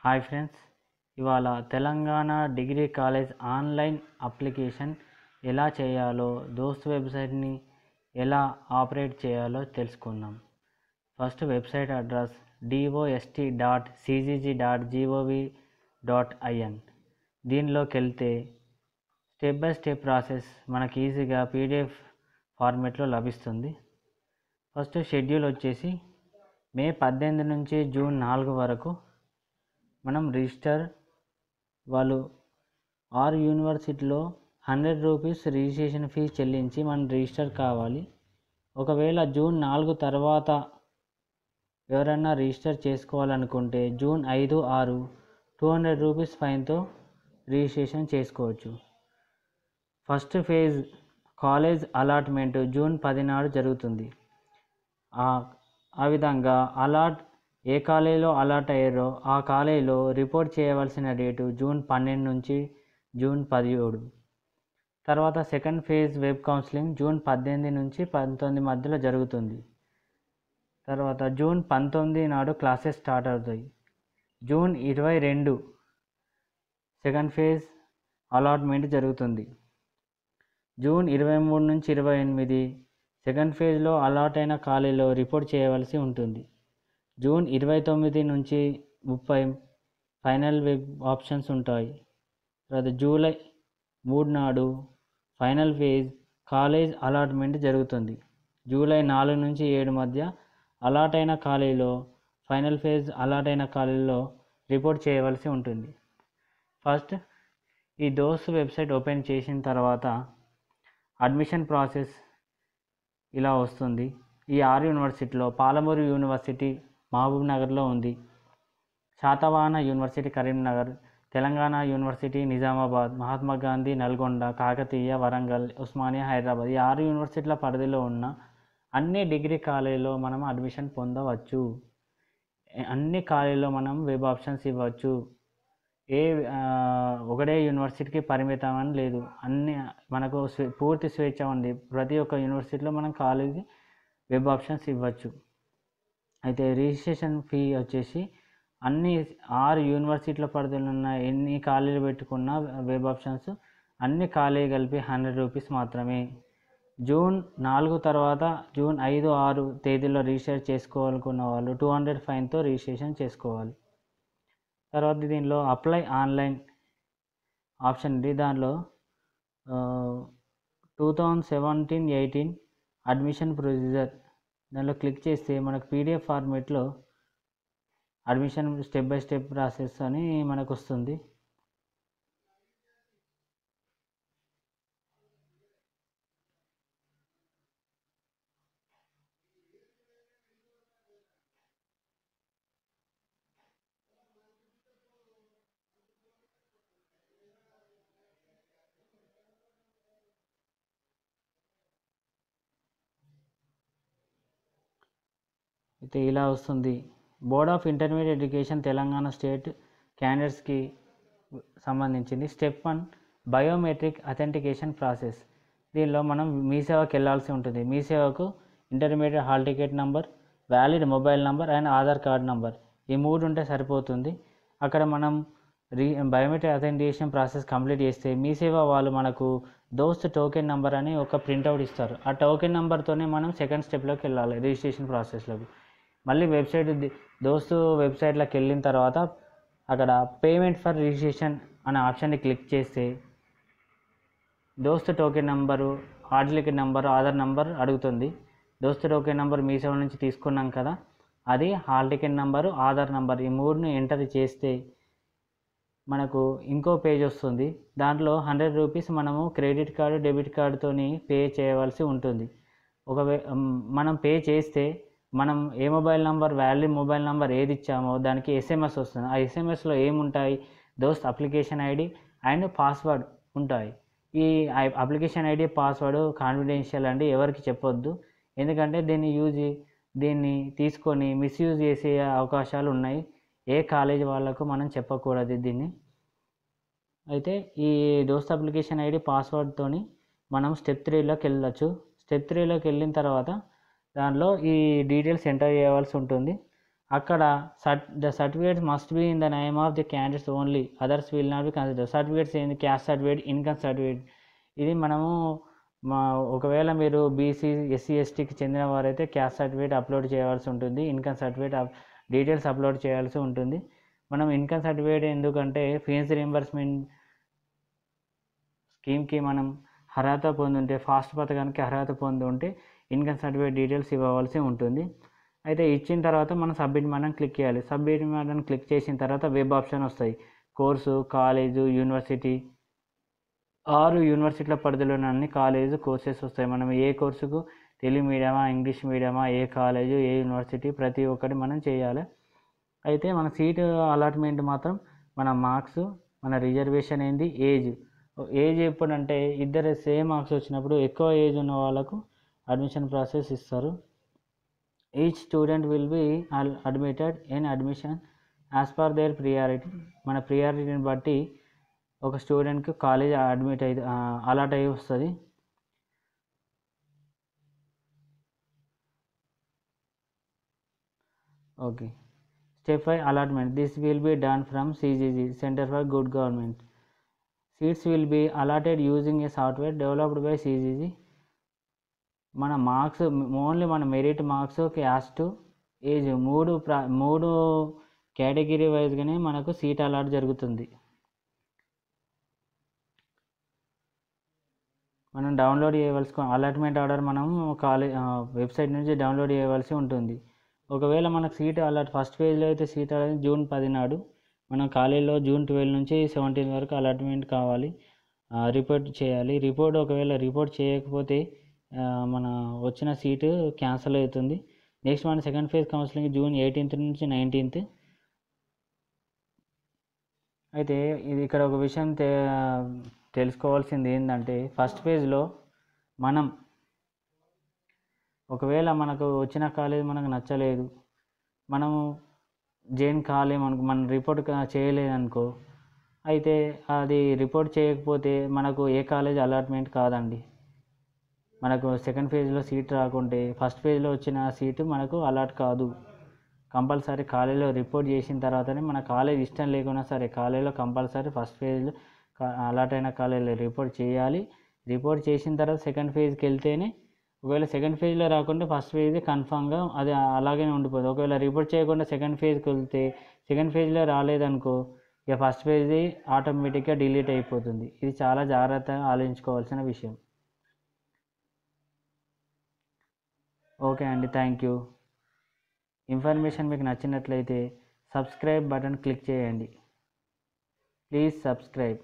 Hi friends, ఇవాళ Telangana degree college online application ఎలా చేయాలో, దోస్త్ వెబ్సైట్ని ఎలా ఆపరేట్ చేయాలో తెలుసుకుందాం. First website address dost.cgg.gov.in. దీనిలోకి వెళ్తే స్టెప్ బై స్టెప్ ప్రాసెస్ మనకి ఈజీగా పీడిఎఫ్ ఫార్మేట్లో లభిస్తుంది. ఫస్ట్ షెడ్యూల్ వచ్చేసి మే 18 నుంచి జూన్ 4 వరకు మనం రిజిస్టర్ వాళ్ళు యూనివర్సిటీలో 100 రూపీస్ రిజిస్ట్రేషన్ ఫీజు చెల్లించి మనం రిజిస్టర్ కావాలి. ఒకవేళ జూన్ 4 తర్వాత ఎవరైనా రిజిస్టర్ చేసుకోవాలనుకుంటే జూన్ 5, 6 200 రూపీస్ ఫైన్తో రిజిస్ట్రేషన్ చేసుకోవచ్చు. First phase college allotment June 10 నాడు జరుగుతుంది. ఆ విధంగా ఏ కాలేజీలో అలాట్ అయ్యారో ఆ కాలేజీలో రిపోర్ట్ చేయవలసిన డేటు జూన్ 12 నుంచి జూన్ 17. తర్వాత second phase web counselling June 18 నుంచి 19 మధ్యలో జరుగుతుంది. తర్వాత జూన్ 19 నాడు క్లాసెస్ స్టార్ట్ అవుతాయి. జూన్ 22 సెకండ్ ఫేజ్ అలాట్మెంట్ జరుగుతుంది. జూన్ 23 నుంచి 28 సెకండ్ ఫేజ్లో అలాట్ అయిన కాలేజీలో రిపోర్ట్ చేయవలసి ఉంటుంది. జూన్ 29 నుంచి 30 ఫైనల్ వెబ్ ఆప్షన్స్ ఉంటాయి. తర్వాత జూలై 3 నాడు ఫైనల్ ఫేజ్ కాలేజ్ అలాట్మెంట్ జరుగుతుంది. జూలై 4 నుంచి 7 మధ్య అలాట్ అయిన కాలేజీలో ఫైనల్ ఫేజ్ అలాట్ అయిన కాలేజీలో రిపోర్ట్ చేయవలసి ఉంటుంది. ఫస్ట్ ఈ దోస్త్ వెబ్సైట్ ఓపెన్ చేసిన తర్వాత అడ్మిషన్ ప్రాసెస్ ఇలా వస్తుంది. ఈ యూనివర్సిటీలో పాలమూరు యూనివర్సిటీ మహబూబ్ నగర్లో ఉంది, శాతవాహన యూనివర్సిటీ కరీంనగర్, తెలంగాణ యూనివర్సిటీ నిజామాబాద్, మహాత్మా గాంధీ నల్గొండ, కాకతీయ వరంగల్, ఉస్మానియా హైదరాబాద్, ఈ 6 యూనివర్సిటీల పరిధిలో ఉన్న అన్ని డిగ్రీ కాలేజీలో మనం అడ్మిషన్ పొందవచ్చు. అన్ని కాలేజీలో మనం వెబ్ ఆప్షన్స్ ఇవ్వచ్చు. ఒకటే యూనివర్సిటీకి పరిమితం అని లేదు, అన్ని మనకు పూర్తి స్వేచ్ఛ ఉంది. ప్రతి ఒక్క యూనివర్సిటీలో మనం కాలేజీ వెబ్ ఆప్షన్స్ ఇవ్వచ్చు. అయితే రిజిస్ట్రేషన్ ఫీ వచ్చేసి అన్ని 6 యూనివర్సిటీల పరిధిలో ఉన్న ఎన్ని కాలేజీలు పెట్టుకున్న వెబ్ ఆప్షన్స్ అన్ని కాలేజీ కలిపి 100 రూపీస్ మాత్రమే. జూన్ 4 తర్వాత జూన్ 5, 6 తేదీలో రిజిస్టర్ చేసుకోవాలనుకున్న వాళ్ళు 200 ఫైన్తో రిజిస్ట్రేషన్ చేసుకోవాలి. తర్వాత దీనిలో అప్లై ఆన్లైన్ ఆప్షన్ ఉంది. దానిలో 2017-18 అడ్మిషన్ ప్రొసీజర్ దానిలో క్లిక్ చేస్తే మనకు పీడిఎఫ్ ఫార్మేట్లో admission step by step process అని మనకు వస్తుంది. అయితే ఇలా వస్తుంది. Board of intermediate education Telangana state క్యాండిడేట్స్కి సంబంధించింది. Step 1 biometric authentication process. దీనిలో మనం మీ సేవకి వెళ్ళాల్సి ఉంటుంది. మీ సేవకు intermediate hall ticket number, valid mobile number and Aadhaar card number, ఈ 3 ఉంటే సరిపోతుంది. అక్కడ మనం బయోమెట్రిక్ అథెంటికేషన్ ప్రాసెస్ కంప్లీట్ చేస్తే మీ సేవ వాళ్ళు మనకు దోస్త్ టోకెన్ నెంబర్ అని ఒక ప్రింట్అవుట్ ఇస్తారు. ఆ టోకెన్ నెంబర్తోనే మనం సెకండ్ స్టెప్లోకి వెళ్ళాలి, రిజిస్ట్రేషన్ ప్రాసెస్లోకి. మళ్ళీ దోస్తు వెబ్సైట్లోకి వెళ్ళిన తర్వాత అక్కడ పేమెంట్ ఫర్ రిజిస్ట్రేషన్ అనే ఆప్షన్ని క్లిక్ చేస్తే దోస్తు token number, hall ticket number, Aadhaar number అడుగుతుంది. దోస్తు టోకెన్ నెంబర్ మీ సేవ నుంచి తీసుకున్నాం కదా, అది hall ticket number, Aadhaar number, ఈ 3ని ఎంటర్ చేస్తే మనకు ఇంకో పేజ్ వస్తుంది. దాంట్లో 100 రూపీస్ మనము క్రెడిట్ కార్డు, డెబిట్ కార్డుతోని పే చేయవలసి ఉంటుంది. మనం పే చేస్తే మనం ఏ mobile number, valid mobile number ఏది ఇచ్చామో దానికి SMS వస్తుంది. ఆ SMSలో ఏముంటాయి, దోస్త్ అప్లికేషన్ ఐడి అండ్ పాస్వర్డ్ ఉంటాయి. ఈ అప్లికేషన్ ఐడి, పాస్వర్డ్ కాన్ఫిడెన్షియల్ అండి, ఎవరికి చెప్పొద్దు. ఎందుకంటే దీన్ని తీసుకొని మిస్యూజ్ చేసే అవకాశాలు ఉన్నాయి. ఏ కాలేజీ వాళ్ళకు మనం చెప్పకూడదు దీన్ని. అయితే ఈ దోస్త్ అప్లికేషన్ ఐడి, పాస్వర్డ్తోని మనం స్టెప్ 3లోకి వెళ్ళచ్చు. స్టెప్ 3లోకి వెళ్ళిన తర్వాత దానిలో ఈ డీటెయిల్స్ ఎంటర్ చేయవలసి ఉంటుంది. అక్కడ the certificates must be in the name of the candidates only, others will not be consider. Certificates ఏంది? Caste certificate, income certificate. ఇది మనము ఒకవేళ మీరు బీసీ ఎస్సీ ఎస్టీకి చెందిన వారైతే క్యాస్ట్ సర్టిఫికేట్ అప్లోడ్ చేయాల్సి ఉంటుంది, ఇన్కమ్ సర్టిఫికేట్ డీటెయిల్స్ అప్లోడ్ చేయాల్సి ఉంటుంది. మనం ఇన్కమ్ సర్టిఫికేట్ ఎందుకంటే ఫీజు రీంబర్స్మెంట్ స్కీమ్కి మనం అర్హత పొందుంటే, ఫాస్ట్ పథకానికి అర్హత పొందుంటే ఇన్కమ్ సర్టిఫికేట్ డీటెయిల్స్ ఇవ్వవలసి ఉంటుంది. అయితే ఇచ్చిన తర్వాత మనం సబ్మిట్ బటన్ క్లిక్ చేయాలి. సబ్మిట్ బటన్ క్లిక్ చేసిన తర్వాత వెబ్ ఆప్షన్ వస్తాయి. కోర్సు, కాలేజు, యూనివర్సిటీ, 6 యూనివర్సిటీల పరిధిలోని అన్ని కాలేజు కోర్సెస్ వస్తాయి. మనం ఏ కోర్సుకు తెలుగు మీడియమా, ఇంగ్లీష్ మీడియమా, ఏ కాలేజు, ఏ యూనివర్సిటీ, ప్రతి ఒక్కటి మనం చేయాలి. అయితే మన సీటు అలాట్మెంట్ మాత్రం మన మార్క్స్, మన రిజర్వేషన్ ఏంది, ఏజ్ ఎప్పుడంటే ఇద్దరు సేమ్ మార్క్స్ వచ్చినప్పుడు ఎక్కువ ఏజ్ ఉన్న వాళ్ళకు అడ్మిషన్ ప్రాసెస్ ఇస్తారు. Each student will be admitted in admission as per their priority. మన ప్రియారిటీని బట్టి ఒక స్టూడెంట్కి కాలేజ్ అలాట్ అయ్యి వస్తుంది. Okay. Step 5 allotment. This will be done from CGG, centre for good government. Seats will be allotted using a software developed by CGG. మన marks only మన merit marks, caste, age మూడు category వైజ్గానే మనకు seat allot జరుగుతుంది. మనం download చేయవలసి allotment order మనం website నుంచి download చేయవలసి ఉంటుంది. ఒకవేళ మనకు సీట్ అలాట్ ఫస్ట్ ఫేజ్లో అయితే సీట్ అలాట్ జూన్ 10 నాడు, మన కాలేజీలో జూన్ 12 నుంచి 17 వరకు అలాట్మెంట్ కావాలి, రిపోర్ట్ చేయాలి. ఒకవేళ రిపోర్ట్ చేయకపోతే మన వచ్చిన సీటు క్యాన్సిల్ అవుతుంది. నెక్స్ట్ మన సెకండ్ ఫేజ్ కౌన్సిలింగ్ జూన్ 18 నుంచి 19. అయితే ఇది ఇక్కడ ఒక విషయం తెలుసుకోవాల్సింది ఏంటంటే, ఫస్ట్ ఫేజ్లో మనం ఒకవేళ మనకు వచ్చిన కాలేజ్ మనకు నచ్చలేదు, మనము జాయిన్ కాలేమనుకో, మనం రిపోర్ట్ చేయలేదనుకో, అయితే అది రిపోర్ట్ చేయకపోతే మనకు ఏ కాలేజ్ అలాట్మెంట్ కాదండి. మనకు సెకండ్ ఫేజ్లో సీట్ రాకుంటే ఫస్ట్ ఫేజ్లో వచ్చిన సీటు మనకు అలాట్ కాదు. కంపల్సరీ కాలేజీలో రిపోర్ట్ చేసిన తర్వాతనే, మన కాలేజ్ ఇష్టం లేకున్నా సరే కాలేజీలో కంపల్సరీ ఫస్ట్ ఫేజ్లో అలాట్ అయిన కాలేజీలో రిపోర్ట్ చేయాలి. రిపోర్ట్ చేసిన తర్వాత సెకండ్ ఫేజ్కి వెళ్తేనే, ఒకవేళ సెకండ్ ఫేజ్లో రాకుంటే ఫస్ట్ ఫేజ్ కన్ఫామ్గా అది అలాగే ఉండిపోతుంది. ఒకవేళ రిపోర్ట్ చేయకుండా సెకండ్ ఫేజ్కి వెళ్తే, సెకండ్ ఫేజ్లో రాలేదనుకో, ఇక ఫస్ట్ ఫేజ్ ఆటోమేటిక్గా డిలీట్ అయిపోతుంది. ఇది చాలా జాగ్రత్తగా ఆలోచించుకోవాల్సిన విషయం. ఓకే అండి, థ్యాంక్ యూ. ఇన్ఫర్మేషన్ మీకు నచ్చినట్లయితే సబ్స్క్రైబ్ బటన్ క్లిక్ చేయండి. Please subscribe.